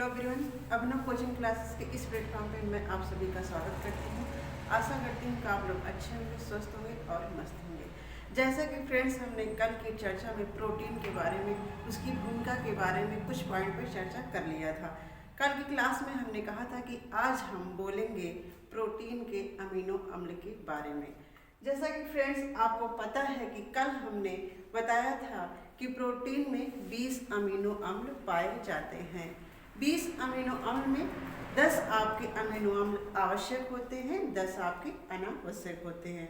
Hello everyone, अभिनव coaching classes के इस platform पे मैं आप सभी का स्वागत करती हूँ। आशा करती हूँ कि आप लोग अच्छे होंगे, स्वस्थ होंगे और मस्त होंगे। जैसा कि फ्रेंड्स, हमने कल की चर्चा में प्रोटीन के बारे में, उसकी भूमिका के बारे में कुछ पॉइंट पर चर्चा कर लिया था। कल की क्लास में हमने कहा था कि आज हम बोलेंगे प्रोटीन के अमीनो अम्ल के बारे में। जैसा कि फ्रेंड्स आपको पता है कि कल हमने बताया था कि प्रोटीन में 20 अमीनो अम्ल पाए जाते हैं। 20 अमीनो अम्ल में 10 आपके अमीनो अम्ल आवश्यक होते हैं, 10 आपके अनावश्यक होते हैं।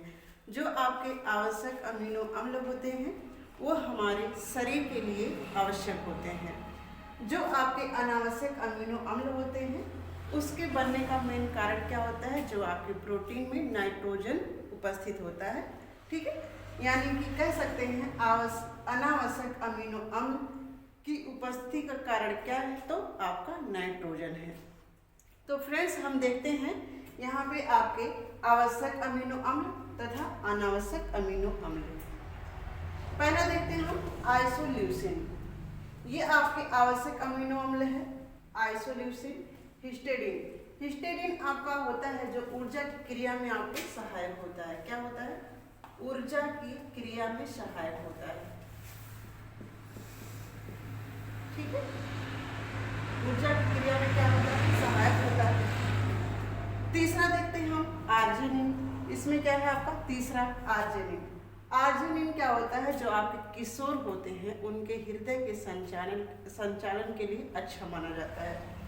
जो आपके आवश्यक अमीनो अम्ल होते हैं वो हमारे शरीर के लिए आवश्यक होते हैं। जो आपके अनावश्यक अमीनो अम्ल होते हैं उसके बनने का मेन कारण क्या होता है? जो आपके प्रोटीन में नाइट्रोजन उपस्थित होता है, ठीक है। यानी कि कह सकते हैं अनावश्यक अमीनो अम्ल की उपस्थिति का कारण क्या है? तो आपका नाइट्रोजन है। तो फ्रेंड्स, हम देखते हैं यहाँ पे आपके आवश्यक अमीनो अम्ल तथा अनावश्यक अमीनो अम्ल। पहला देखते हैं हम आइसोल्यूसिन। ये आपके आवश्यक अमीनो अम्ल है, आइसोल्यूसिन। हिस्टेडीन, हिस्टेडीन आपका होता है जो ऊर्जा की क्रिया में आपके सहायक होता है। क्या होता है? ऊर्जा की क्रिया में सहायक होता है, ठीक है। ऊर्जा की क्रिया में क्या होता है? सहायक होता है। तीसरा देखते हैं हम आर्जिनिन। इसमें क्या है आपका? तीसरा आर्जिनिन। आर्जिनिन क्या होता है? जो आपके किशोर होते हैं उनके हृदय के संचालन के लिए अच्छा माना जाता है।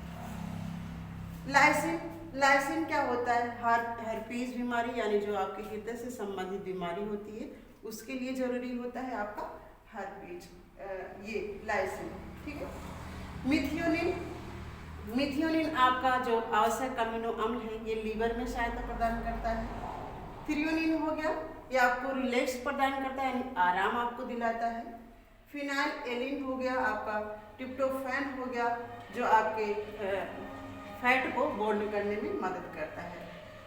लाइसिन, लाइसिन क्या होता है? हर्पीज बीमारी, यानी जो आपके हृदय से संबंधित बीमारी होती है उसके लिए जरूरी होता है आपका हर्पीज, ये लाइसिन, ठीक है। मिथियोनिन, मिथियोनिन आपका जो आवश्यक अमीनो अम्ल है ये लीवर में सहायता प्रदान करता है। थ्रियोनिन हो गया, ये आपको रिलैक्स प्रदान करता है, यानी आराम आपको दिलाता है। फिनाइल एलिन हो गया आपका, ट्रिप्टोफैन हो गया जो आपके फैट को बॉन्ड करने में मदद करता है।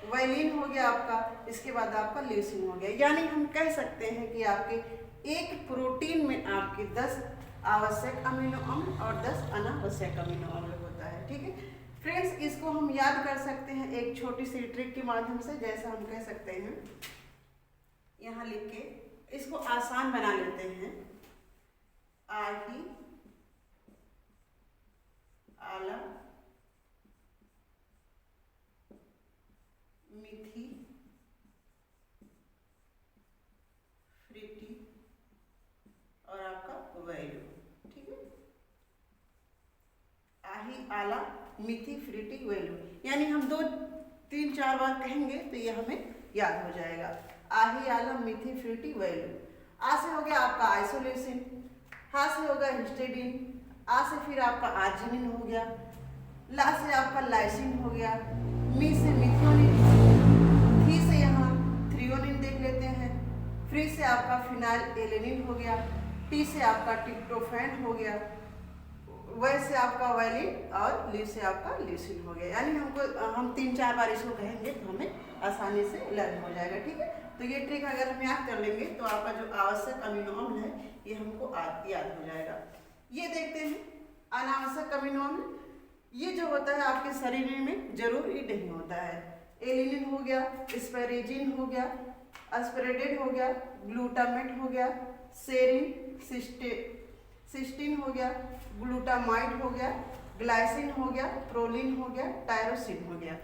वाइलिन हो गया आपका, इसके बाद आपका ल्यूसिन हो गया। यानी हम कह सकते हैं कि आपके एक प्रोटीन में आपके 10 आवश्यक अमीनो अम्ल और 10 अनावश्यक अमीनो अम्ल होता है, ठीक है फ्रेंड्स। इसको हम याद कर सकते हैं एक छोटी सी ट्रिक के माध्यम से। जैसा हम कह सकते हैं, यहाँ लिख के इसको आसान बना लेते हैं। आही आला मिथी फ्रीटी और आपका वैल्यू, ठीक है। आही आला मिथी फ्रीटी वैल्यू, यानी हम 2 3 4 बार कहेंगे तो ये हमें याद हो जाएगा। आही आला मिथी फ्रीटी वैल्यू। आ से हो गया आपका आइसोल्यूसिन, हा से होगा हिस्टेडीन, आ से फिर आपका आर्जिनिन हो गया, ला से आपका लाइसिन हो गया, मी से मिथियोनिन, थी से यहाँ थ्रियोनिन देख लेते हैं, फ्री से आपका फिनाइल एलेनिन हो गया, टी से आपका ट्रिप्टोफैन हो गया, वै से आपका वैलिन और ल्यू से आपका ल्यूसिन हो गया। यानी हम 3 4 बार इसको कहेंगे तो हमें आसानी से लर्न हो जाएगा, ठीक है। तो ये ट्रिक अगर हम याद कर लेंगे तो आपका जो आवश्यक अमीनो अम्ल है ये हमको याद हो जाएगा। ये देखते हैं अनावश्यक अमीनो अम्ल। ये जो होता है आपके शरीर में जरूरी नहीं होता है। एलिनिन हो गया, एस्पेरेजिन हो गया, एस्पेरेटेड हो गया, ग्लूटामेट हो गया, सेरिन, सिस्टीन हो गया, ग्लूटामाइड हो गया, ग्लाइसिन हो गया, प्रोलिन हो गया, टायरोसिन हो गया।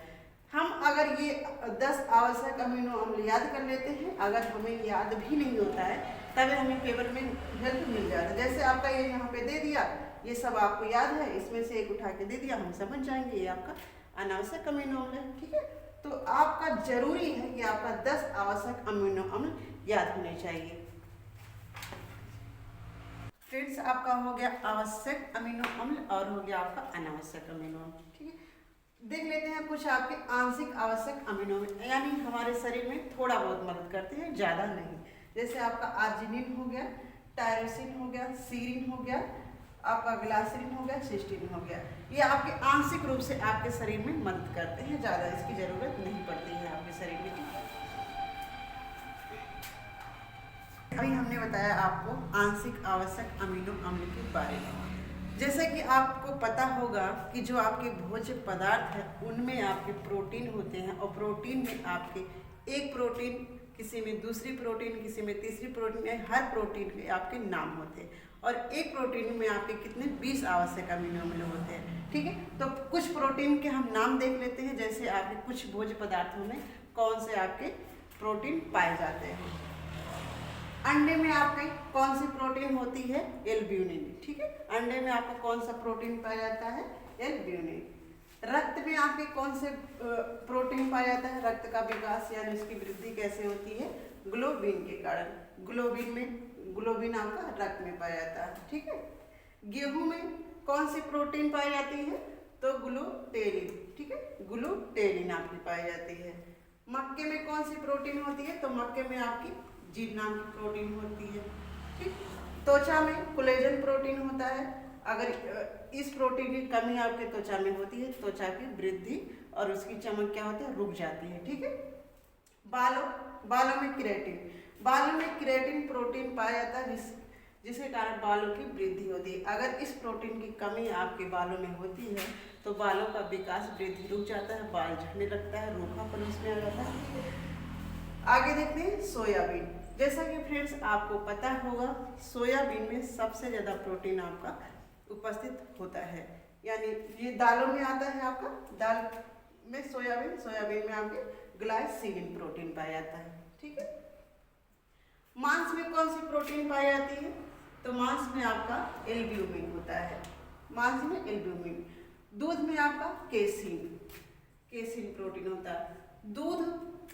हम अगर ये 10 आवश्यक अमीनो अम्ल याद कर लेते हैं, अगर हमें याद भी नहीं होता है तब हमें पेपर में हेल्प मिल जाता है। जैसे आपका ये यहाँ पे दे दिया, ये सब आपको याद है, इसमें से एक उठा के दे दिया, हम समझ जाएंगे ये आपका अनावश्यक अमीनो अम्ल है, ठीक है। तो आपका जरूरी है कि आपका 10 आवश्यक अमीनो अम्ल याद होने चाहिए। फ्रेंड्स, आपका हो गया आवश्यक अमीनो अम्ल और हो गया आपका अनावश्यक अमीनो अम्ल, ठीक है। देख लेते हैं कुछ आपके आंशिक आवश्यक अमीनो अम्ल, यानी हमारे शरीर में थोड़ा बहुत मदद करते हैं, ज़्यादा नहीं। जैसे आपका आर्जिनिन हो गया, टायरोसिन हो गया, सीरिन हो गया, आपका ग्लाइसिन हो गया, सिस्टीन हो गया। ये आपके आंशिक रूप से आपके शरीर में मदद करते हैं, ज़्यादा इसकी ज़रूरत नहीं पड़ती है आपके शरीर में, ठीक है। अभी हमने बताया आपको आंशिक आवश्यक अमीनो अम्ल के बारे में। जैसे कि आपको पता होगा कि जो आपके भोज्य पदार्थ है उनमें आपके प्रोटीन होते हैं, और प्रोटीन में आपके एक प्रोटीन, किसी में दूसरी प्रोटीन, किसी में तीसरी प्रोटीन, हर प्रोटीन के आपके नाम होते हैं। और एक प्रोटीन में आपके कितने 20 आवश्यक अमीनो अम्ल होते हैं। ठीक है, तो कुछ प्रोटीन के हम नाम देख लेते हैं। जैसे आपके कुछ भोज्य पदार्थों में कौन से आपके प्रोटीन पाए जाते हैं। अंडे में आपके कौन सी प्रोटीन होती है? एल्ब्यूमिन। ठीक है, अंडे में आपको कौन सा प्रोटीन पाया जाता है? एल्ब्यूमिन। रक्त में आपके कौन से प्रोटीन पाया जाता है? रक्त का विकास यानी उसकी वृद्धि कैसे होती है? ग्लोबिन के कारण। ग्लोबिन आपका रक्त में पाया जाता है। ठीक है, गेहूं में कौन सी प्रोटीन पाई जाती है? तो ग्लूटेलिन। ठीक है, ग्लूटेलिन आपकी पाई जाती है। मक्के में कौन सी प्रोटीन होती है? तो मक्के में आपकी जीन नाम की प्रोटीन होती है। ठीक, त्वचा में कोलेजन प्रोटीन होता है। अगर इस प्रोटीन की कमी आपके त्वचा में होती है, त्वचा की वृद्धि और उसकी चमक क्या होती है? रुक जाती है। ठीक है, बालों में केराटिन प्रोटीन पाया जाता है जिसके कारण बालों की वृद्धि होती है। अगर इस प्रोटीन की कमी आपके बालों में होती है तो बालों का विकास वृद्धि रुक जाता है, बाल झड़ने लगता है, रूखापन उसमें आ जाता है। आगे देखते हैं सोयाबीन। जैसा कि फ्रेंड्स आपको पता होगा, सोयाबीन में सबसे ज़्यादा प्रोटीन आपका उपस्थित होता है। यानी ये दालों में आता है, आपका दाल में सोयाबीन में आपके ग्लाइसिन प्रोटीन पाया जाता है। ठीक है, मांस में कौन सी प्रोटीन पाई जाती है? तो मांस में आपका एल्ब्यूमिन होता है। मांस में एल्ब्यूमिन। दूध में आपका केसिन प्रोटीन होता है। दूध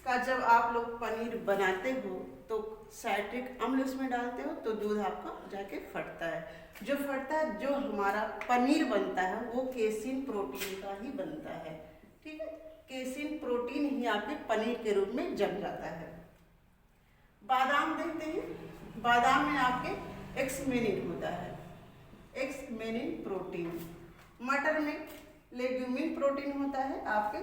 का जब आप लोग पनीर बनाते हो तो साइट्रिक अम्ल उसमें डालते हो तो दूध आपका जाके फटता है। जो फटता है, जो हमारा पनीर बनता है वो केसिन प्रोटीन का ही बनता है। ठीक है, केसिन प्रोटीन ही आपके पनीर के रूप में जम जाता है। बादाम देखते हैं, बादाम में आपके एक्समेनिन होता है, एक्समेनिन प्रोटीन। मटर में लेग्यूमिन प्रोटीन होता है। आपके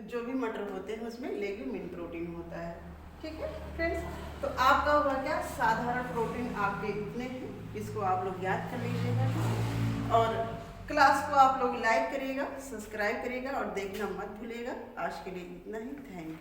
जो भी मटर होते हैं उसमें लेग्यूमिन प्रोटीन होता है। ठीक है फ्रेंड्स, तो आपका हुआ क्या? साधारण प्रोटीन आपके इतने हैं, इसको आप लोग याद कर लीजिएगा और क्लास को आप लोग लाइक करिएगा, सब्सक्राइब करिएगा और देखना मत भूलिएगा। आज के लिए इतना ही। Thank you.